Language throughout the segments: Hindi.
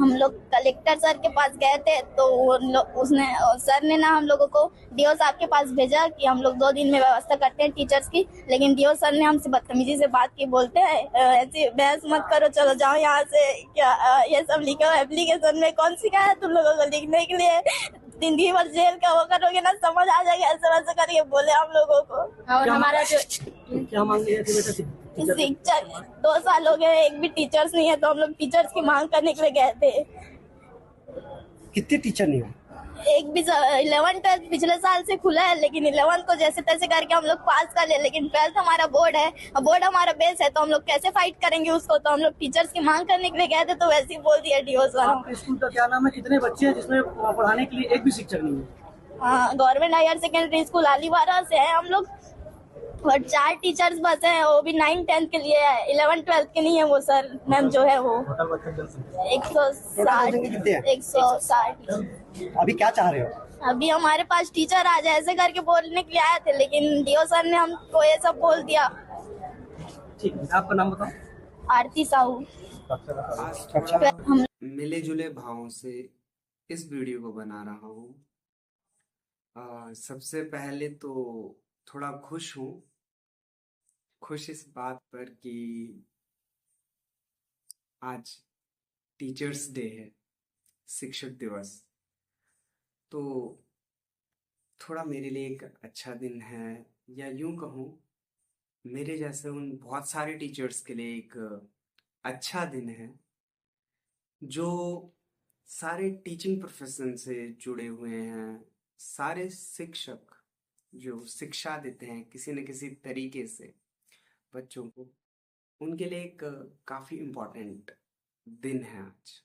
हम लोग कलेक्टर सर के पास गए थे, तो उसने सर ने ना हम लोगों को डीओ साहब के पास भेजा कि हम लोग 2 दिन में व्यवस्था करते हैं टीचर्स की। लेकिन डीओ सर ने हमसे बदतमीजी से बात की, बोलते हैं ऐसी बहस मत करो, चलो जाओ यहाँ से। क्या ये सब लिखा हुआ एप्लीकेशन में कौन सिखाया है तुम लोगों को लिखने के लिए? जिंदगी भर जेल का वो करोगे ना, समझ आ जाएगा, ऐसे वैसे करके बोले हम लोगों को। और हमारा जो क्या मांग लिया थी बेटा? शिक्षक 2 साल हो गए, एक भी टीचर्स नहीं है, तो हम लोग टीचर्स की मांग करने के लिए गए थे। कितने टीचर नहीं हो? एक भी 11th-12th पिछले साल से खुला है, लेकिन 11th को जैसे तैसे करके हम लोग पास कर ले, लेकिन 12th हमारा बोर्ड है, बोर्ड हमारा बेस है, तो हम लोग कैसे फाइट करेंगे उसको? तो हम लोग टीचर्स की मांग करने के लिए गए थे, तो वैसे ही बोल दिया डीओ सर। आपके स्कूल का क्या नाम है? कितने बच्चे हैं जिसमें पढ़ाने के लिए एक भी शिक्षक नहीं है? हाँ, गवर्नमेंट हायर सेकेंडरी स्कूल आलीवारा से है हम लोग, और 4 टीचर्स बस हैं, वो भी 9th-10th के लिए है, 11th-12th के नहीं है वो सर मैम जो है वो। 160 कितने हैं? 160। अभी क्या चाह रहे हो? अभी हमारे पास टीचर आ जाए ऐसे करके बोलने के लिए आए थे, लेकिन डीओ सर ने हमको ये सब बोल दिया। ठीक है, आपका नाम बताओ। आरती साहू। आज थोड़ा मिले जुले भावों से इस वीडियो को बना रहा हूँ। सबसे पहले तो थोड़ा खुश हूँ, खुश इस बात पर कि आज टीचर्स डे है, शिक्षक दिवस। तो थोड़ा मेरे लिए एक अच्छा दिन है, या यूं कहूँ मेरे जैसे उन बहुत सारे टीचर्स के लिए एक अच्छा दिन है जो सारे टीचिंग प्रोफेशन से जुड़े हुए हैं। सारे शिक्षक जो शिक्षा देते हैं किसी न किसी तरीके से बच्चों को, उनके लिए एक काफ़ी इम्पोर्टेंट दिन है आज।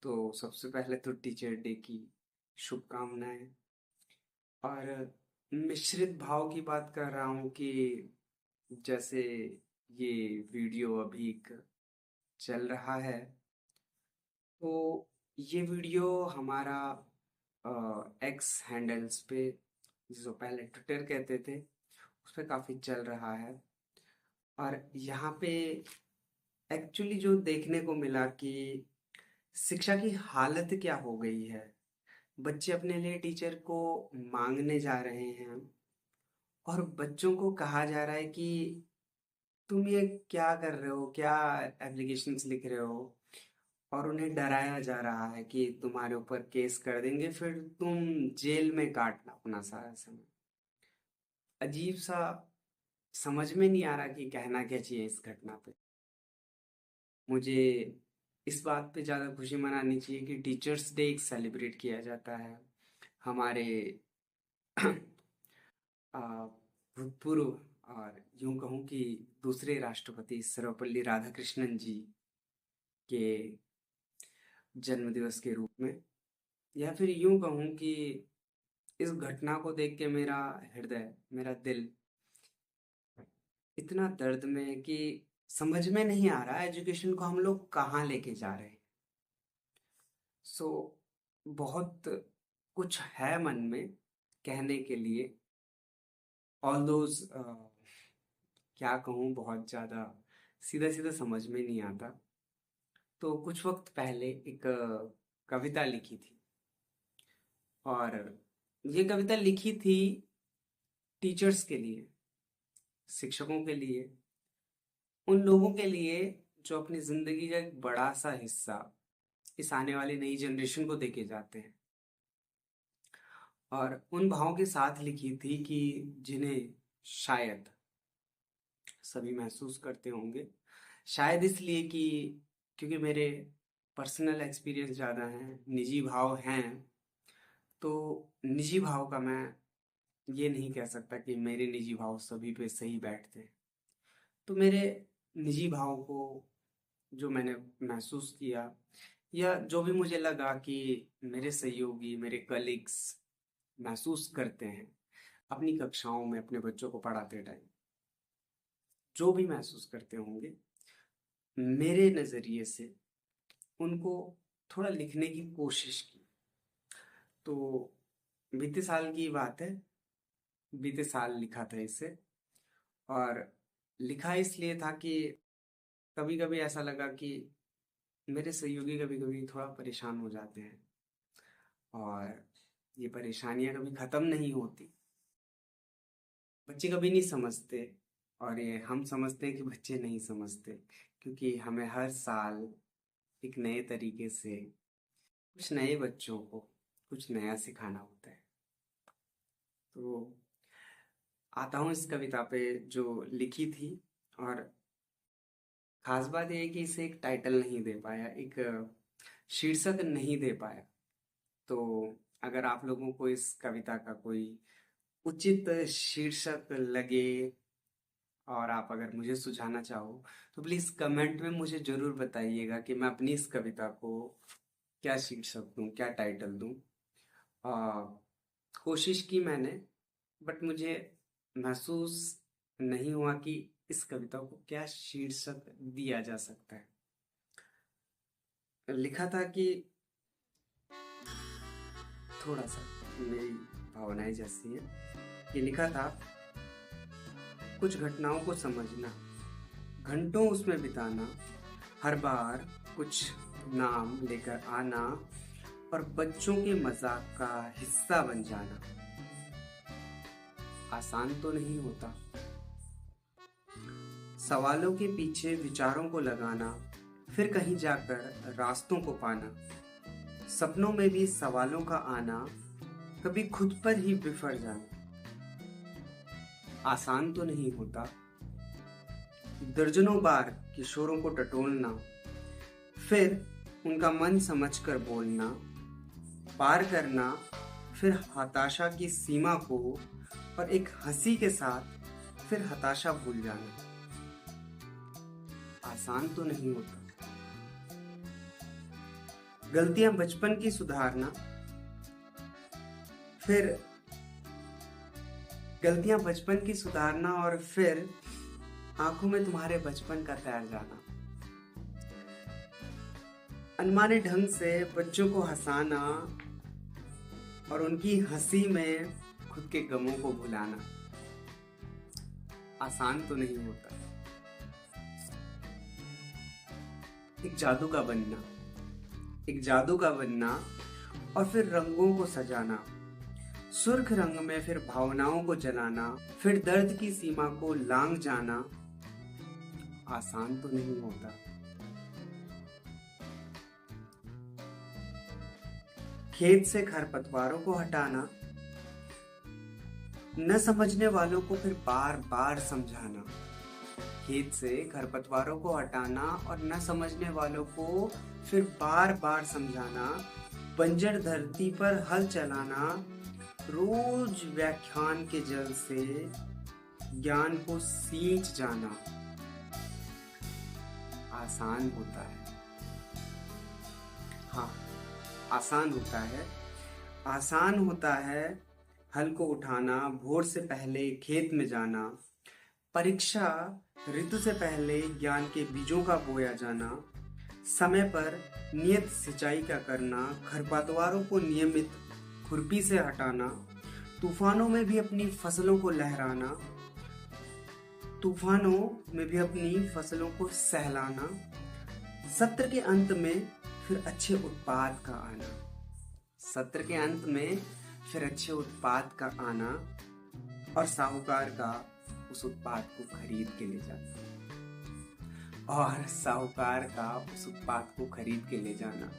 तो सबसे पहले तो टीचर डे की शुभकामनाएं। और मिश्रित भाव की बात कर रहा हूँ कि जैसे ये वीडियो अभी चल रहा है, तो ये वीडियो हमारा एक्स हैंडल्स पे, जिसको पहले ट्विटर कहते थे, उस पर काफ़ी चल रहा है। और यहाँ पे एक्चुअली जो देखने को मिला कि शिक्षा की हालत क्या हो गई है। बच्चे अपने लिए टीचर को मांगने जा रहे हैं और बच्चों को कहा जा रहा है कि तुम ये क्या कर रहे हो, क्या एप्लीकेशंस लिख रहे हो, और उन्हें डराया जा रहा है कि तुम्हारे ऊपर केस कर देंगे, फिर तुम जेल में काटना अपना सारा समय। अजीब सा, समझ में नहीं आ रहा कि कहना क्या चाहिए इस घटना पे। मुझे इस बात पे ज़्यादा खुशी मनानी चाहिए कि टीचर्स डे एक सेलिब्रेट किया जाता है। हमारे आ, भूतपूर्व और यूं कहूँ कि दूसरे राष्ट्रपति सर्वपल्ली राधाकृष्णन जी के जन्मदिवस के रूप में, या फिर यूं कहूँ कि इस घटना को देख के मेरा हृदय, मेरा दिल इतना दर्द में है कि समझ में नहीं आ रहा एजुकेशन को हम लोग कहाँ लेके जा रहे हैं। सो बहुत कुछ है मन में कहने के लिए, ऑल दोज क्या कहूँ, बहुत ज़्यादा सीधा सीधा समझ में नहीं आता। तो कुछ वक्त पहले एक कविता लिखी थी, और ये कविता लिखी थी टीचर्स के लिए, शिक्षकों के लिए, उन लोगों के लिए जो अपनी जिंदगी का एक बड़ा सा हिस्सा इस आने वाली नई जनरेशन को देके जाते हैं। और उन भावों के साथ लिखी थी कि जिन्हें शायद सभी महसूस करते होंगे। शायद इसलिए कि क्योंकि मेरे पर्सनल एक्सपीरियंस ज़्यादा हैं, निजी भाव हैं, तो निजी भाव का मैं ये नहीं कह सकता कि मेरे निजी भाव सभी पे सही बैठते हैं। तो मेरे निजी भाव को जो मैंने महसूस किया, या जो भी मुझे लगा कि मेरे सहयोगी, मेरे कलीग्स महसूस करते हैं अपनी कक्षाओं में अपने बच्चों को पढ़ाते टाइम, जो भी महसूस करते होंगे, मेरे नज़रिए से उनको थोड़ा लिखने की कोशिश की। तो बीते साल की बात है, बीते साल लिखा था इसे। और लिखा इसलिए था कि कभी कभी ऐसा लगा कि मेरे सहयोगी कभी कभी थोड़ा परेशान हो जाते हैं और ये परेशानियां कभी ख़त्म नहीं होती। बच्चे कभी नहीं समझते और ये हम समझते हैं कि बच्चे नहीं समझते, क्योंकि हमें हर साल एक नए तरीके से कुछ नए बच्चों को कुछ नया सिखाना होता है। तो आता हूँ इस कविता पे जो लिखी थी, और खास बात यह है कि इसे एक टाइटल नहीं दे पाया, एक शीर्षक नहीं दे पाया। तो अगर आप लोगों को इस कविता का कोई उचित शीर्षक लगे और आप अगर मुझे सुझाना चाहो तो प्लीज़ कमेंट में मुझे ज़रूर बताइएगा कि मैं अपनी इस कविता को क्या शीर्षक दूं, क्या टाइटल दूं। कोशिश की मैंने, बट मुझे महसूस नहीं हुआ कि इस कविता को क्या शीर्षक दिया जा सकता है। लिखा था कि थोड़ा सा मेरी भावनाएं जैसी है कि लिखा था, कुछ घटनाओं को समझना, घंटों उसमें बिताना, हर बार कुछ नाम लेकर आना और बच्चों के मजाक का हिस्सा बन जाना आसान तो नहीं होता। सवालों के पीछे विचारों को लगाना, फिर कहीं जाकर रास्तों को पाना, सपनों में भी सवालों का आना, कभी खुद पर ही बिफर जाना आसान तो नहीं होता। दर्जनों बार किशोरों को टटोलना, फिर उनका मन समझकर बोलना, पार करना, फिर हताशा की सीमा को और एक हंसी के साथ फिर हताशा भूल जाना आसान तो नहीं होता। गलतियां बचपन की सुधारना, फिर गलतियां बचपन की सुधारना और फिर आंखों में तुम्हारे बचपन का तैर जाना। अनमाने ढंग से बच्चों को हंसाना और उनकी हंसी में खुद के गमों को भुलाना आसान तो नहीं होता। एक जादू का बनना, एक जादू का बनना और फिर रंगों को सजाना, सुर्ख रंग में फिर भावनाओं को जलाना, फिर दर्द की सीमा को लांघ जाना आसान तो नहीं होता। खेत से खरपतवारों को हटाना, न समझने वालों को फिर बार बार समझाना। खेत से खरपतवारों को हटाना और न समझने वालों को फिर बार बार समझाना, बंजर धरती पर हल चलाना, रोज व्याख्यान के जल से ज्ञान को सींच जाना आसान होता है। हाँ, आसान होता है। आसान होता है हल को उठाना, भोर से पहले खेत में जाना, परीक्षा ऋतु से पहले ज्ञान के बीजों का बोया जाना, समय पर नियत सिंचाई का करना, खरपतवारों को नियमित खुरपी से हटाना, तूफानों में भी अपनी फसलों को लहराना, तूफानों में भी अपनी फसलों को सहलाना, सत्र के अंत में फिर अच्छे उत्पाद का आना, सत्र के अंत में फिर अच्छे उत्पाद का आना और साहूकार का उस उत्पाद को खरीद के ले जाना, और साहूकार का उस उत्पाद को खरीद के ले जाना।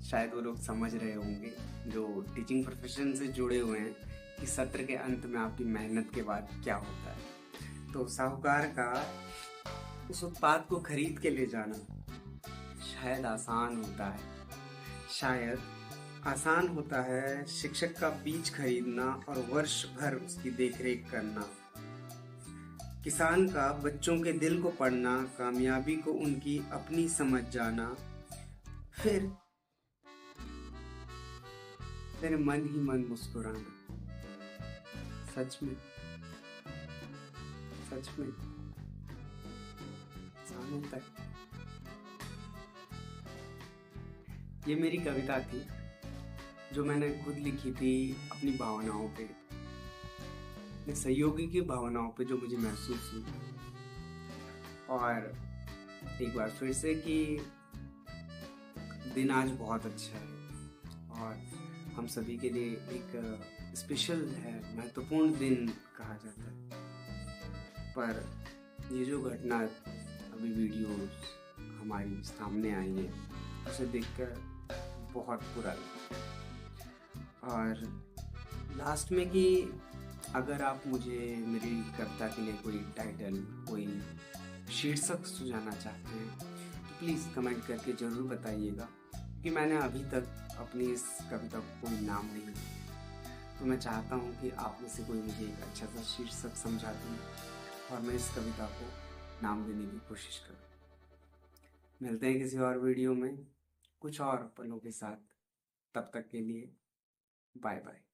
शायद वो लोग समझ रहे होंगे जो टीचिंग प्रोफेशन से जुड़े हुए हैं कि सत्र के अंत में आपकी मेहनत के बाद क्या होता है। तो साहूकार का उस उत्पाद को खरीद के ले जाना शायद आसान होता है। शायद आसान होता है शिक्षक का बीज खरीदना और वर्ष भर उसकी देखरेख करना, किसान का बच्चों के दिल को पढ़ना, कामयाबी को उनकी अपनी समझ जाना, फिर मन ही मन मुस्कुराना। सच में आसान होता है। ये मेरी कविता थी जो मैंने खुद लिखी थी अपनी भावनाओं पे, अपने सहयोगी की भावनाओं पे जो मुझे महसूस हुई। और एक बार फिर से कि दिन आज बहुत अच्छा है और हम सभी के लिए एक स्पेशल है, महत्वपूर्ण दिन कहा जाता है। पर ये जो घटना अभी वीडियो हमारी सामने आई है उसे देखकर बहुत बुरा लगा। और लास्ट में कि अगर आप मुझे मेरी कविता के लिए कोई टाइटल, कोई शीर्षक सुझाना चाहते हैं तो प्लीज़ कमेंट करके ज़रूर बताइएगा, कि मैंने अभी तक अपनी इस कविता को कोई नाम नहीं दिया। तो मैं चाहता हूँ कि आप में से कोई मुझे एक अच्छा सा शीर्षक समझा दें और मैं इस कविता को नाम देने की कोशिश करूँ। मिलते हैं किसी और वीडियो में कुछ और पलों के साथ। तब तक के लिए बाय बाय।